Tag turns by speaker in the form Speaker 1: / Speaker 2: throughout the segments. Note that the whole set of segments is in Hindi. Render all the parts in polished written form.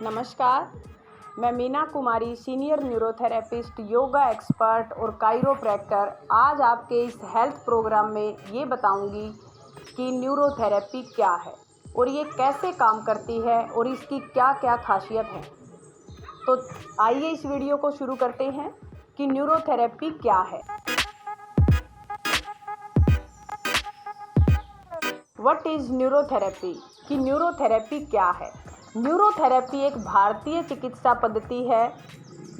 Speaker 1: नमस्कार, मैं Meena Kumari, senior neurotherapist, yoga expert और काइरोप्रैक्टर। आज आपके इस हेल्थ प्रोग्राम में ये बताऊंगी कि न्यूरोथेरेपी क्या है और ये कैसे काम करती है और इसकी क्या क्या खासियत है। तो आइए इस वीडियो को शुरू करते हैं कि न्यूरोथेरेपी क्या है। व्हाट इज़ न्यूरोथेरेपी, कि न्यूरोथेरेपी क्या है। न्यूरोथेरेपी एक भारतीय चिकित्सा पद्धति है,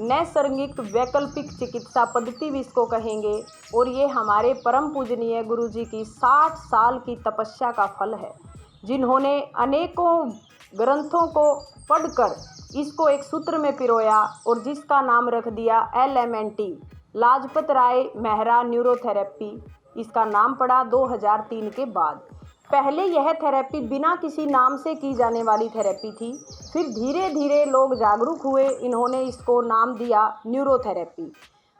Speaker 1: नैसर्गिक वैकल्पिक चिकित्सा पद्धति भी इसको कहेंगे, और ये हमारे परम पूजनीय गुरुजी की 60 साल की तपस्या का फल है, जिन्होंने अनेकों ग्रंथों को पढ़कर इसको एक सूत्र में पिरोया और जिसका नाम रख दिया LMNT, लाजपत राय मेहरा न्यूरोथेरेपी। इसका नाम पड़ा 2003 के बाद। पहले यह थेरेपी बिना किसी नाम से की जाने वाली थेरेपी थी, फिर धीरे धीरे लोग जागरूक हुए, इन्होंने इसको नाम दिया न्यूरोथेरेपी,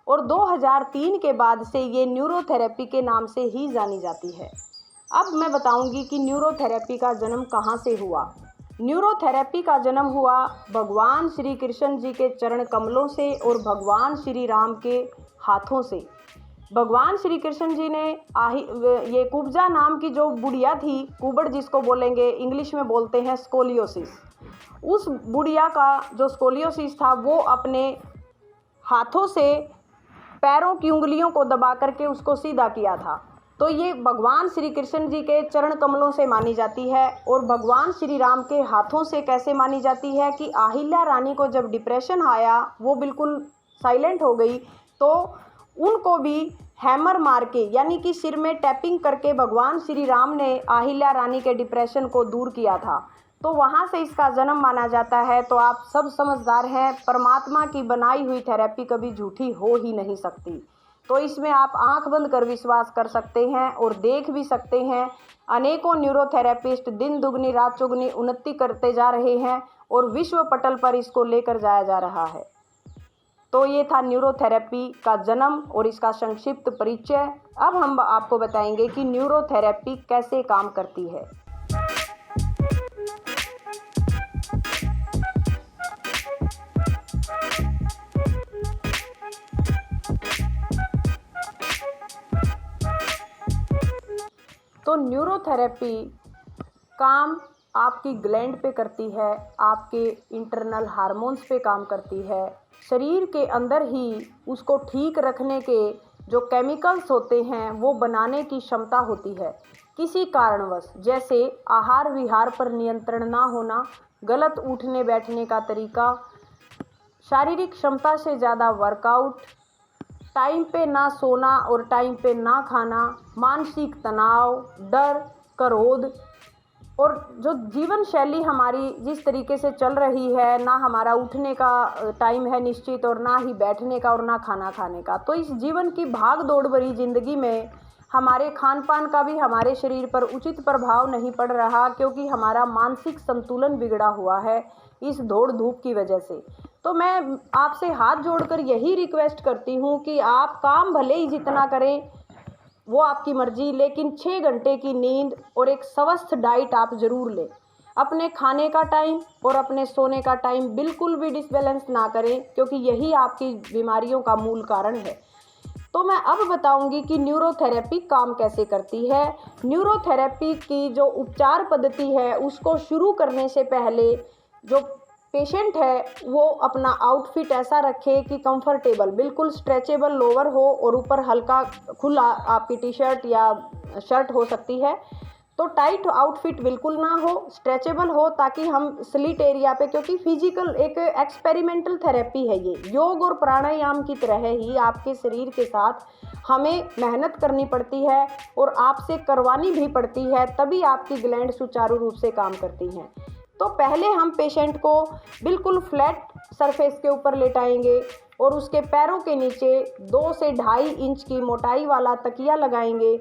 Speaker 1: और 2003 के बाद से ये न्यूरोथेरेपी के नाम से ही जानी जाती है। अब मैं बताऊंगी कि न्यूरोथेरेपी का जन्म कहाँ से हुआ। न्यूरोथेरेपी का जन्म हुआ भगवान श्री कृष्ण जी के चरण कमलों से और भगवान श्री राम के हाथों से। भगवान श्री कृष्ण जी ने ये कुब्जा नाम की जो बुढ़िया थी, कुबड़ जिसको बोलेंगे, इंग्लिश में बोलते हैं स्कोलियोसिस, उस बुढ़िया का जो स्कोलियोसिस था वो अपने हाथों से पैरों की उंगलियों को दबा करके उसको सीधा किया था। तो ये भगवान श्री कृष्ण जी के चरण कमलों से मानी जाती है। और भगवान श्री राम के हाथों से कैसे मानी जाती है कि अहिल्या रानी को जब डिप्रेशन आया, वो बिल्कुल साइलेंट हो गई, तो उनको भी हैमर मार के, यानी कि सिर में टैपिंग करके भगवान श्री राम ने अहिल्या रानी के डिप्रेशन को दूर किया था। तो वहाँ से इसका जन्म माना जाता है। तो आप सब समझदार हैं, परमात्मा की बनाई हुई थेरेपी कभी झूठी हो ही नहीं सकती। तो इसमें आप आंख बंद कर विश्वास कर सकते हैं और देख भी सकते हैं। अनेकों न्यूरोथेरेपिस्ट दिन दुगनी रात चौगुनी उन्नति करते जा रहे हैं और विश्व पटल पर इसको लेकर जाया जा रहा है। तो ये था न्यूरोथेरेपी का जन्म और इसका संक्षिप्त परिचय। अब हम आपको बताएंगे कि न्यूरोथेरेपी कैसे काम करती है। तो न्यूरोथेरेपी काम आपकी ग्लैंड पे करती है, आपके इंटरनल हार्मोन्स पे काम करती है। शरीर के अंदर ही उसको ठीक रखने के जो केमिकल्स होते हैं वो बनाने की क्षमता होती है। किसी कारणवश, जैसे आहार विहार पर नियंत्रण ना होना, गलत उठने बैठने का तरीका, शारीरिक क्षमता से ज़्यादा वर्कआउट, टाइम पे ना सोना और टाइम पे ना खाना, मानसिक तनाव, डर, क्रोध, और जो जीवन शैली हमारी जिस तरीके से चल रही है, ना हमारा उठने का टाइम है निश्चित और ना ही बैठने का और ना खाना खाने का। तो इस जीवन की भाग दौड़ भरी ज़िंदगी में हमारे खान पान का भी हमारे शरीर पर उचित प्रभाव नहीं पड़ रहा, क्योंकि हमारा मानसिक संतुलन बिगड़ा हुआ है इस दौड़ धूप की वजह से। तो मैं आपसे हाथ जोड़कर यही रिक्वेस्ट करती हूँ कि आप काम भले ही जितना करें, वो आपकी मर्जी, लेकिन 6 घंटे की नींद और एक स्वस्थ डाइट आप ज़रूर लें। अपने खाने का टाइम और अपने सोने का टाइम बिल्कुल भी डिसबैलेंस ना करें, क्योंकि यही आपकी बीमारियों का मूल कारण है। तो मैं अब बताऊंगी कि न्यूरोथेरेपी काम कैसे करती है। न्यूरोथेरेपी की जो उपचार पद्धति है, उसको शुरू करने से पहले जो पेशेंट है वो अपना आउटफिट ऐसा रखे कि कंफर्टेबल, बिल्कुल स्ट्रेचेबल लोअर हो और ऊपर हल्का खुला आपकी टी शर्ट या शर्ट हो सकती है। तो टाइट आउटफिट बिल्कुल ना हो, स्ट्रेचेबल हो, ताकि हम स्लिट एरिया पे, क्योंकि फिजिकल एक एक्सपेरिमेंटल थेरेपी है, ये योग और प्राणायाम की तरह ही आपके शरीर के साथ हमें मेहनत करनी पड़ती है और आपसे करवानी भी पड़ती है, तभी आपकी ग्लैंड सुचारू रूप से काम करती हैं। तो पहले हम पेशेंट को बिल्कुल फ्लैट सरफेस के ऊपर लेटाएंगे और उसके पैरों के नीचे 2 से 2.5 इंच की मोटाई वाला तकिया लगाएंगे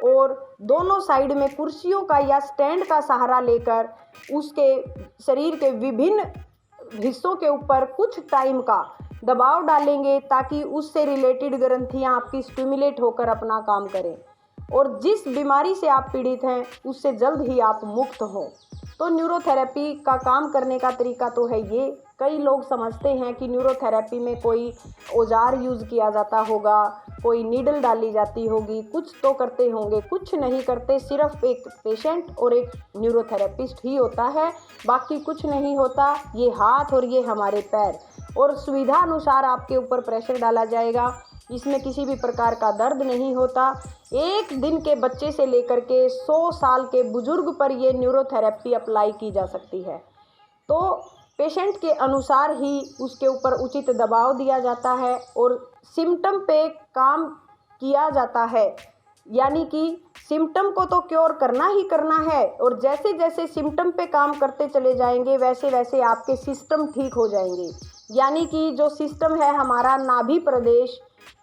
Speaker 1: और दोनों साइड में कुर्सियों का या स्टैंड का सहारा लेकर उसके शरीर के विभिन्न हिस्सों के ऊपर कुछ टाइम का दबाव डालेंगे, ताकि उससे रिलेटेड ग्रंथियां आपकी स्टिमुलेट होकर अपना काम करें और जिस बीमारी से आप पीड़ित हैं उससे जल्द ही आप मुक्त हों। तो न्यूरोथेरेपी का काम करने का तरीका तो है ये। कई लोग समझते हैं कि न्यूरोथेरेपी में कोई औजार यूज़ किया जाता होगा, कोई नीडल डाली जाती होगी, कुछ तो करते होंगे, कुछ नहीं करते। सिर्फ एक पेशेंट और एक न्यूरोथेरेपिस्ट ही होता है, बाकी कुछ नहीं होता। ये हाथ और ये हमारे पैर, और सुविधा अनुसार आपके ऊपर प्रेशर डाला जाएगा। इसमें किसी भी प्रकार का दर्द नहीं होता। 1 दिन के बच्चे से लेकर के 100 साल के बुजुर्ग पर ये न्यूरोथेरेपी अप्लाई की जा सकती है। तो पेशेंट के अनुसार ही उसके ऊपर उचित दबाव दिया जाता है और सिम्टम पे काम किया जाता है। यानी कि सिम्टम को तो क्योर करना ही करना है, और जैसे जैसे सिम्टम पे काम करते चले जाएंगे वैसे वैसे आपके सिस्टम ठीक हो जाएंगे। यानी कि जो सिस्टम है हमारा नाभि प्रदेश,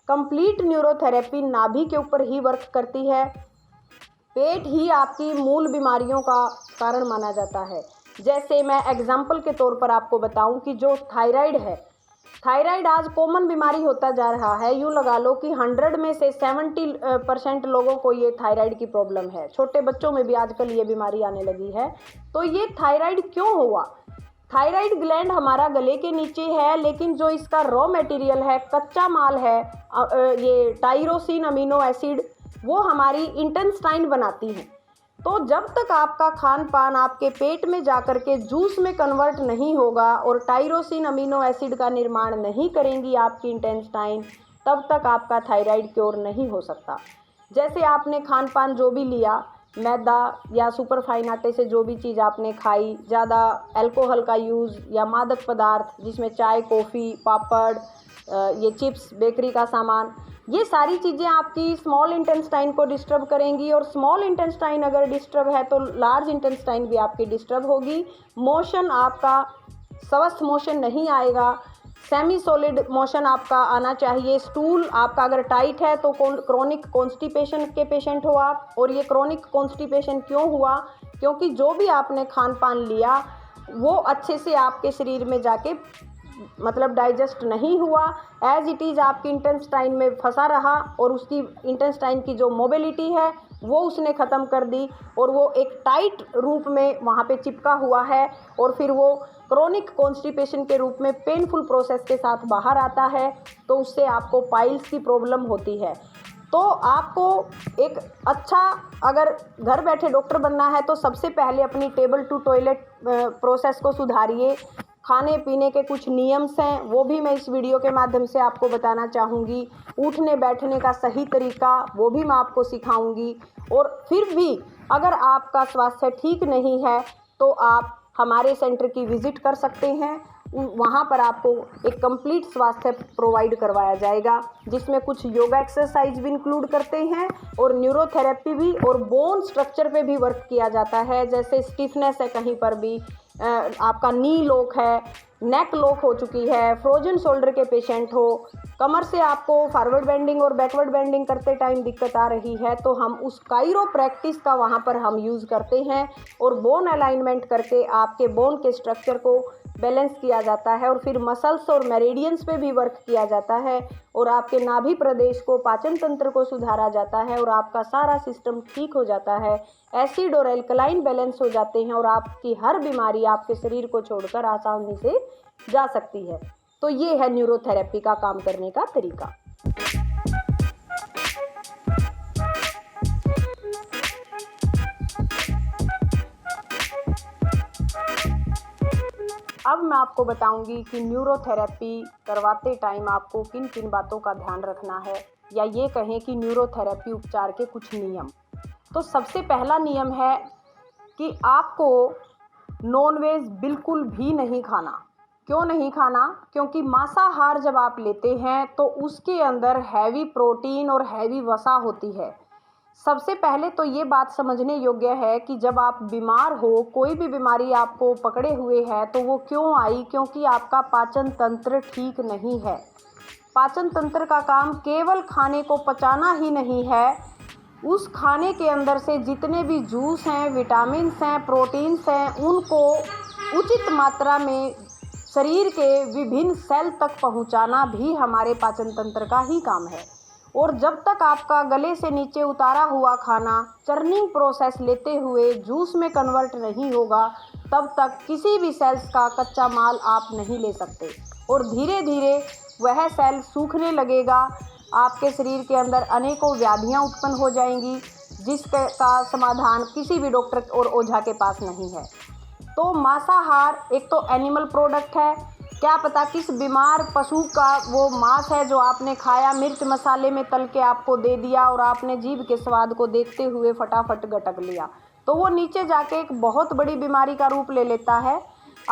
Speaker 1: कंप्लीट न्यूरोथेरेपी नाभि के ऊपर ही वर्क करती है। पेट ही आपकी मूल बीमारियों का कारण माना जाता है। जैसे मैं एग्जाम्पल के तौर पर आपको बताऊं कि जो थायराइड है, थायराइड आज कॉमन बीमारी होता जा रहा है। यूँ लगा लो कि 100 में से 70% लोगों को ये थायराइड की प्रॉब्लम है। छोटे बच्चों में भी आजकल ये बीमारी आने लगी है। तो ये थायराइड क्यों हुआ? थायराइड ग्लैंड हमारा गले के नीचे है, लेकिन जो इसका रॉ मटेरियल है, कच्चा माल है, ये टाइरोसिन अमीनो एसिड, वो हमारी इंटेस्टाइन बनाती हैं। तो जब तक आपका खान पान आपके पेट में जाकर के जूस में कन्वर्ट नहीं होगा और टाइरोसिन अमीनो एसिड का निर्माण नहीं करेंगी आपकी इंटेस्टाइन, तब तक आपका थायराइड क्योर नहीं हो सकता। जैसे आपने खान पान जो भी लिया, मैदा या सुपरफाइन आटे से जो भी चीज़ आपने खाई, ज़्यादा अल्कोहल का यूज़ या मादक पदार्थ जिसमें चाय, कॉफ़ी, पापड़, ये चिप्स, बेकरी का सामान, ये सारी चीज़ें आपकी स्मॉल इंटेस्टाइन को डिस्टर्ब करेंगी। और स्मॉल इंटेस्टाइन अगर डिस्टर्ब है तो लार्ज इंटेस्टाइन भी आपकी डिस्टर्ब होगी। मोशन आपका स्वस्थ मोशन नहीं आएगा, सेमी सॉलिड मोशन आपका आना चाहिए। स्टूल आपका अगर टाइट है तो क्रोनिक कॉन्स्टिपेशन के पेशेंट हो आप। और ये क्रोनिक कॉन्स्टिपेशन क्यों हुआ? क्योंकि जो भी आपने खान पान लिया वो अच्छे से आपके शरीर में जाके मतलब डाइजेस्ट नहीं हुआ, एज इट इज़ आपकी इंटेस्टाइन में फंसा रहा, और उसकी इंटेस्टाइन की जो मोबिलिटी है वो उसने ख़त्म कर दी, और वो एक टाइट रूप में वहाँ पे चिपका हुआ है, और फिर वो क्रोनिक कॉन्स्टिपेशन के रूप में पेनफुल प्रोसेस के साथ बाहर आता है। तो उससे आपको पाइल्स की प्रॉब्लम होती है। तो आपको एक अच्छा अगर घर बैठे डॉक्टर बनना है तो सबसे पहले अपनी टेबल टू टॉयलेट प्रोसेस को सुधारिए। खाने पीने के कुछ नियम्स हैं, वो भी मैं इस वीडियो के माध्यम से आपको बताना चाहूँगी। उठने बैठने का सही तरीका वो भी मैं आपको सिखाऊंगी। और फिर भी अगर आपका स्वास्थ्य ठीक नहीं है तो आप हमारे सेंटर की विज़िट कर सकते हैं। वहाँ पर आपको एक कंप्लीट स्वास्थ्य प्रोवाइड करवाया जाएगा, जिसमें कुछ योगा एक्सरसाइज भी इंक्लूड करते हैं और न्यूरोथेरेपी भी, और बोन स्ट्रक्चर पे भी वर्क किया जाता है। जैसे स्टिफनेस है कहीं पर भी, आपका नी लॉक है, नेक लॉक हो चुकी है, फ्रोजन शोल्डर के पेशेंट हो, कमर से आपको फॉरवर्ड बेंडिंग और बैकवर्ड बेंडिंग करते टाइम दिक्कत आ रही है, तो हम उस कायरो प्रैक्टिस का वहाँ पर हम यूज़ करते हैं और बोन अलाइनमेंट करके आपके बोन के स्ट्रक्चर को बैलेंस किया जाता है। और फिर मसल्स और मेरिडियंस पे भी वर्क किया जाता है और आपके नाभि प्रदेश को, पाचन तंत्र को सुधारा जाता है और आपका सारा सिस्टम ठीक हो जाता है। एसिड और एल्कलाइन बैलेंस हो जाते हैं और आपकी हर बीमारी आपके शरीर को छोड़कर आसानी से जा सकती है। तो ये है न्यूरोथेरेपी का काम करने का तरीका। अब मैं आपको बताऊंगी कि न्यूरोथेरेपी करवाते टाइम आपको किन किन बातों का ध्यान रखना है, या ये कहें कि न्यूरोथेरेपी उपचार के कुछ नियम। तो सबसे पहला नियम है कि आपको नॉनवेज बिल्कुल भी नहीं खाना। क्यों नहीं खाना? क्योंकि मांसाहार जब आप लेते हैं तो उसके अंदर हैवी प्रोटीन और हैवी वसा होती है। सबसे पहले तो ये बात समझने योग्य है कि जब आप बीमार हो, कोई भी बीमारी आपको पकड़े हुए है, तो वो क्यों आई? क्योंकि आपका पाचन तंत्र ठीक नहीं है। पाचन तंत्र का काम केवल खाने को पचाना ही नहीं है, उस खाने के अंदर से जितने भी जूस हैं, विटामिन्स हैं, प्रोटीन्स हैं, उनको उचित मात्रा में शरीर के विभिन्न सेल तक पहुंचाना भी हमारे पाचन तंत्र का ही काम है। और जब तक आपका गले से नीचे उतारा हुआ खाना चर्निंग प्रोसेस लेते हुए जूस में कन्वर्ट नहीं होगा, तब तक किसी भी सेल्स का कच्चा माल आप नहीं ले सकते। और धीरे धीरे वह सेल सूखने लगेगा, आपके शरीर के अंदर अनेकों व्याधियां उत्पन्न हो जाएंगी, जिसका समाधान किसी भी डॉक्टर और ओझा के पास नहीं है। तो मांसाहार एक तो एनिमल प्रोडक्ट है, क्या पता किस बीमार पशु का वो मांस है जो आपने खाया, मिर्च मसाले में तल के आपको दे दिया और आपने जीभ के स्वाद को देखते हुए फटाफट गटक लिया, तो वो नीचे जाके एक बहुत बड़ी बीमारी का रूप ले लेता है।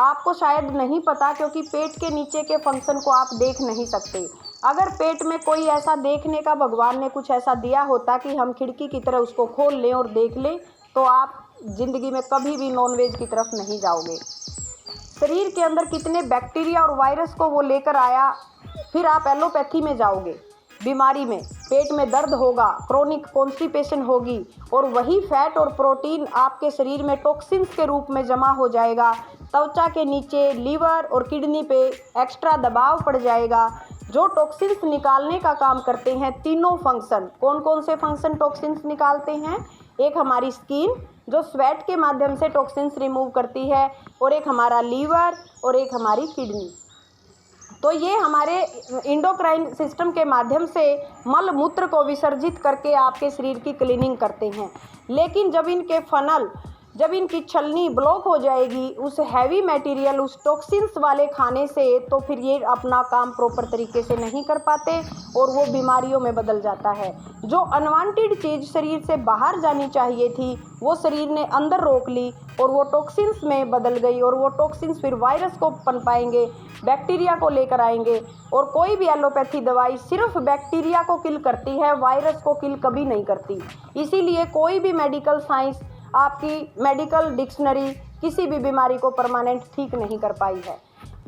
Speaker 1: आपको शायद नहीं पता, क्योंकि पेट के नीचे के फंक्शन को आप देख नहीं सकते। अगर पेट में कोई ऐसा देखने का भगवान ने कुछ ऐसा दिया होता कि हम खिड़की की तरह उसको खोल लें और देख लें, तो आप ज़िंदगी में कभी भी नॉनवेज की तरफ नहीं जाओगे। शरीर के अंदर कितने बैक्टीरिया और वायरस को वो लेकर आया, फिर आप एलोपैथी में जाओगे। बीमारी में पेट में दर्द होगा, क्रोनिक कॉन्स्टिपेशन होगी, और वही फैट और प्रोटीन आपके शरीर में टॉक्सिन्स के रूप में जमा हो जाएगा। त्वचा के नीचे लिवर और किडनी पे एक्स्ट्रा दबाव पड़ जाएगा, जो टॉक्सिन्स निकालने का काम करते हैं। तीनों फंक्शन, कौन कौन से फंक्शन टॉक्सिन्स निकालते हैं? एक हमारी स्किन जो स्वेट के माध्यम से टॉक्सिन्स रिमूव करती है, और एक हमारा लीवर, और एक हमारी किडनी। तो ये हमारे इंडोक्राइन सिस्टम के माध्यम से मल मूत्र को विसर्जित करके आपके शरीर की क्लीनिंग करते हैं। लेकिन जब इनके फनल, जब इनकी छलनी ब्लॉक हो जाएगी उस हैवी मटेरियल, उस टॉक्सिन्स वाले खाने से, तो फिर ये अपना काम प्रॉपर तरीके से नहीं कर पाते और वो बीमारियों में बदल जाता है। जो अनवांटेड चीज़ शरीर से बाहर जानी चाहिए थी, वो शरीर ने अंदर रोक ली और वो टॉक्सिन्स में बदल गई, और वो टॉक्सिन्स फिर वायरस को पनपाएंगे, बैक्टीरिया को लेकर आएंगे। और कोई भी एलोपैथी दवाई सिर्फ बैक्टीरिया को किल करती है, वायरस को किल कभी नहीं करती। इसीलिए कोई भी मेडिकल साइंस, आपकी मेडिकल डिक्शनरी किसी भी बीमारी को परमानेंट ठीक नहीं कर पाई है।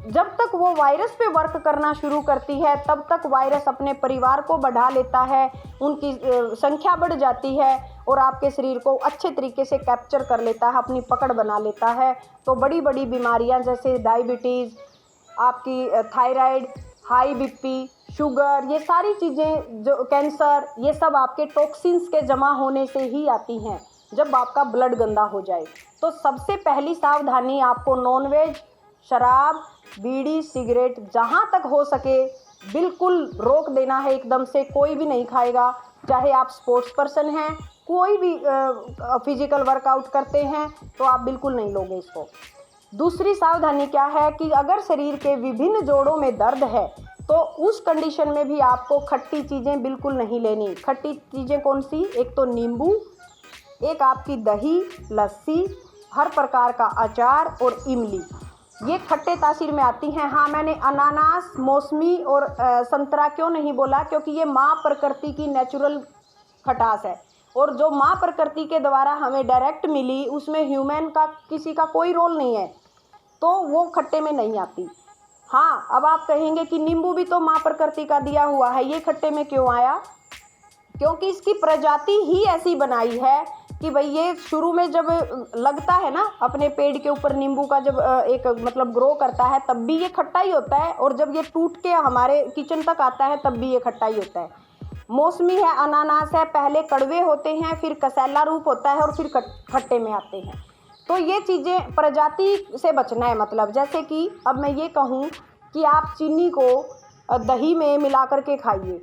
Speaker 1: जब तक वो वायरस पे वर्क करना शुरू करती है, तब तक वायरस अपने परिवार को बढ़ा लेता है, उनकी संख्या बढ़ जाती है और आपके शरीर को अच्छे तरीके से कैप्चर कर लेता है, अपनी पकड़ बना लेता है। तो बड़ी बड़ी बीमारियां जैसे डायबिटीज़, आपकी थायराइड, हाई बीपी, शुगर, ये सारी चीज़ें, जो कैंसर, ये सब आपके टॉक्सिन्स के जमा होने से ही आती हैं, जब आपका ब्लड गंदा हो जाए। तो सबसे पहली सावधानी आपको नॉनवेज, शराब, बीड़ी, सिगरेट जहाँ तक हो सके बिल्कुल रोक देना है एकदम से। कोई भी नहीं खाएगा, चाहे आप स्पोर्ट्स पर्सन हैं, कोई भी फिजिकल वर्कआउट करते हैं, तो आप बिल्कुल नहीं लोगे इसको। दूसरी सावधानी क्या है कि अगर शरीर के विभिन्न जोड़ों में दर्द है, तो उस कंडीशन में भी आपको खट्टी चीज़ें बिल्कुल नहीं लेनी। खट्टी चीज़ें कौन सी? एक तो नींबू, एक आपकी दही, लस्सी, हर प्रकार का अचार और इमली, ये खट्टे तासीर में आती हैं। हाँ, मैंने अनानास, मौसमी और संतरा क्यों नहीं बोला? क्योंकि ये माँ प्रकृति की नेचुरल खटास है, और जो माँ प्रकृति के द्वारा हमें डायरेक्ट मिली, उसमें ह्यूमन का किसी का कोई रोल नहीं है, तो वो खट्टे में नहीं आती। हाँ, अब आप कहेंगे कि नींबू भी तो माँ प्रकृति का दिया हुआ है, ये खट्टे में क्यों आया? क्योंकि इसकी प्रजाति ही ऐसी बनाई है कि भाई ये शुरू में जब लगता है ना अपने पेड़ के ऊपर, नींबू का जब एक मतलब ग्रो करता है, तब भी ये खट्टा ही होता है, और जब ये टूट के हमारे किचन तक आता है तब भी ये खट्टा ही होता है। मौसमी है, अनानास है, पहले कड़वे होते हैं, फिर कसैला रूप होता है और फिर खट्टे में आते हैं। तो ये चीज़ें प्रजाति से बचना है। मतलब जैसे कि अब मैं ये कहूँ कि आप चीनी को दही में मिला करके खाइए,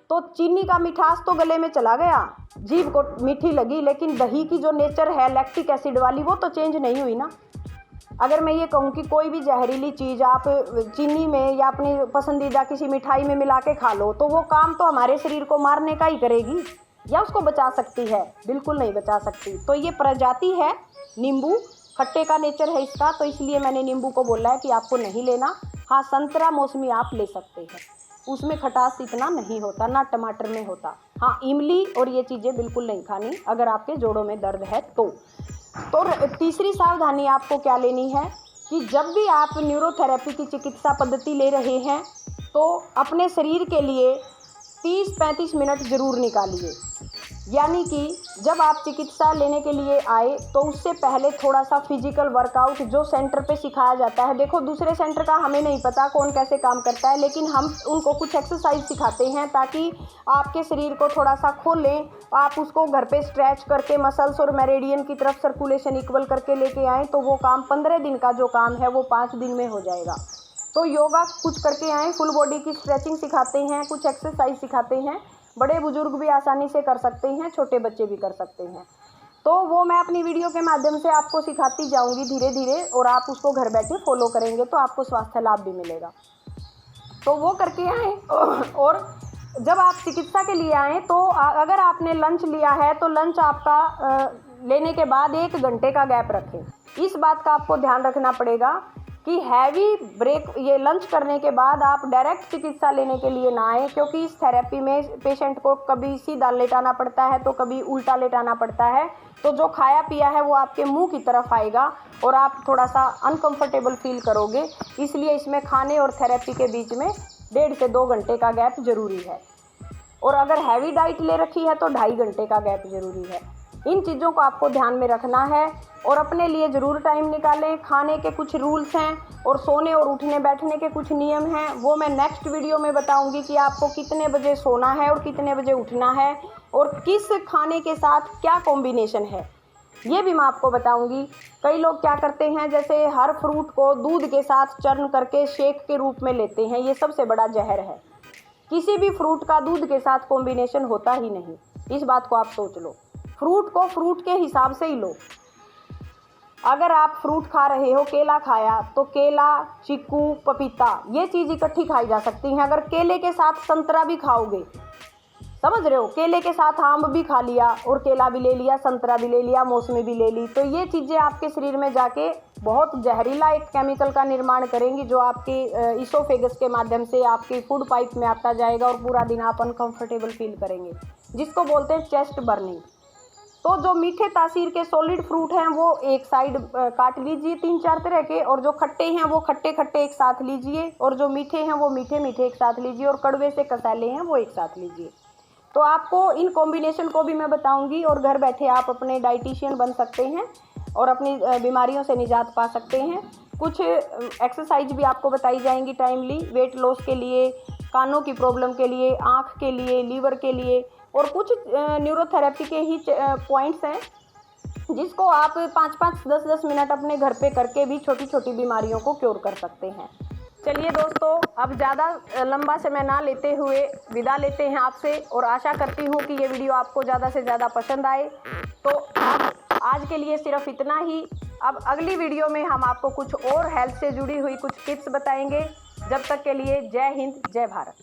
Speaker 1: तो चीनी का मिठास तो गले में चला गया, जीभ को मीठी लगी, लेकिन दही की जो नेचर है लैक्टिक एसिड वाली, वो तो चेंज नहीं हुई ना। अगर मैं ये कहूँ कि कोई भी जहरीली चीज़ आप चीनी में या अपनी पसंदीदा किसी मिठाई में मिला के खा लो, तो वो काम तो हमारे शरीर को मारने का ही करेगी, या उसको बचा सकती है? बिल्कुल नहीं बचा सकती। तो ये प्रजाति है नींबू, खट्टे का नेचर है इसका, तो इसलिए मैंने नींबू को बोला है कि आपको नहीं लेना। हाँ, संतरा, मौसमी आप ले सकते हैं, उसमें खटास इतना नहीं होता, ना टमाटर में होता। हाँ, इमली और ये चीज़ें बिल्कुल नहीं खानी अगर आपके जोड़ों में दर्द है तो। तीसरी सावधानी आपको क्या लेनी है कि जब भी आप न्यूरोथेरेपी की चिकित्सा पद्धति ले रहे हैं, तो अपने शरीर के लिए 30-35 मिनट ज़रूर निकालिए। यानी कि जब आप चिकित्सा लेने के लिए आए तो उससे पहले थोड़ा सा फिजिकल वर्कआउट जो सेंटर पे सिखाया जाता है, देखो दूसरे सेंटर का हमें नहीं पता कौन कैसे काम करता है, लेकिन हम उनको कुछ एक्सरसाइज सिखाते हैं ताकि आपके शरीर को थोड़ा सा खोलें, आप उसको घर पे स्ट्रेच करके मसल्स और मेरिडियन की तरफ सर्कुलेशन इक्वल करके लेके आएँ, तो वो काम 15 दिन का जो काम है वो 5 दिन में हो जाएगा। तो योगा कुछ करके आएँ, फुल बॉडी की स्ट्रेचिंग सिखाते हैं, कुछ एक्सरसाइज सिखाते हैं, बड़े बुजुर्ग भी आसानी से कर सकते हैं, छोटे बच्चे भी कर सकते हैं। तो वो मैं अपनी वीडियो के माध्यम से आपको सिखाती जाऊंगी धीरे धीरे, और आप उसको घर बैठे फॉलो करेंगे तो आपको स्वास्थ्य लाभ भी मिलेगा। तो वो करके आएँ। और जब आप चिकित्सा के लिए आएँ तो अगर आपने लंच लिया है तो लंच आपका लेने के बाद 1 घंटे का गैप रखें। इस बात का आपको ध्यान रखना पड़ेगा कि हैवी ब्रेक ये लंच करने के बाद आप डायरेक्ट चिकित्सा लेने के लिए ना आएँ, क्योंकि इस थेरेपी में पेशेंट को कभी सीधा लेटाना पड़ता है तो कभी उल्टा लेटाना पड़ता है, तो जो खाया पिया है वो आपके मुंह की तरफ आएगा और आप थोड़ा सा अनकंफर्टेबल फील करोगे। इसलिए इसमें खाने और थेरेपी के बीच में 1.5 से 2 घंटे का गैप ज़रूरी है, और अगर हैवी डाइट ले रखी है तो 2.5 घंटे का गैप ज़रूरी है। इन चीज़ों को आपको ध्यान में रखना है और अपने लिए ज़रूर टाइम निकालें। खाने के कुछ रूल्स हैं और सोने और उठने बैठने के कुछ नियम हैं, वो मैं नेक्स्ट वीडियो में बताऊंगी कि आपको कितने बजे सोना है और कितने बजे उठना है और किस खाने के साथ क्या कॉम्बिनेशन है, ये भी मैं आपको बताऊंगी। कई लोग क्या करते हैं, जैसे हर फ्रूट को दूध के साथ चर्न करके शेक के रूप में लेते हैं, ये सबसे बड़ा जहर है। किसी भी फ्रूट का दूध के साथ कॉम्बिनेशन होता ही नहीं, इस बात को आप सोच लो। फ्रूट को फ्रूट के हिसाब से ही लो। अगर आप फ्रूट खा रहे हो, केला खाया तो केला, चीकू, पपीता, ये चीज़ इकट्ठी खाई जा सकती हैं। अगर केले के साथ संतरा भी खाओगे, समझ रहे हो, केले के साथ आम भी खा लिया और केला भी ले लिया, संतरा भी ले लिया, मौसमी भी ले ली, तो ये चीज़ें आपके शरीर में जाके बहुत जहरीला एक केमिकल का निर्माण करेंगी, जो आपके इसोफेगस के माध्यम से आपकी फूड पाइप में आता जाएगा और पूरा दिन आप अनकंफर्टेबल फील करेंगे, जिसको बोलते हैं चेस्ट बर्निंग। तो जो मीठे तासीर के सॉलिड फ्रूट हैं वो एक साइड काट लीजिए 3-4 तरह के, और जो खट्टे हैं वो खट्टे खट्टे एक साथ लीजिए, और जो मीठे हैं वो मीठे मीठे एक साथ लीजिए, और कड़वे से कसाले हैं वो एक साथ लीजिए। तो आपको इन कॉम्बिनेशन को भी मैं बताऊंगी, और घर बैठे आप अपने डाइटिशियन बन सकते हैं और अपनी बीमारियों से निजात पा सकते हैं। कुछ एक्सरसाइज भी आपको बताई जाएंगी टाइमली, वेट लॉस के लिए, कानों की प्रॉब्लम के लिए, आँख के लिए, लीवर के लिए, और कुछ न्यूरोथेरेपी के ही पॉइंट्स हैं जिसको आप 5-5, 10-10 मिनट अपने घर पे करके भी छोटी छोटी बीमारियों को क्योर कर सकते हैं। चलिए दोस्तों, अब ज़्यादा लंबा समय ना लेते हुए विदा लेते हैं आपसे, और आशा करती हूँ कि ये वीडियो आपको ज़्यादा से ज़्यादा पसंद आए। तो आज के लिए सिर्फ इतना ही। अब अगली वीडियो में हम आपको कुछ और हेल्थ से जुड़ी हुई कुछ टिप्स बताएंगे। जब तक के लिए जय हिंद, जय भारत।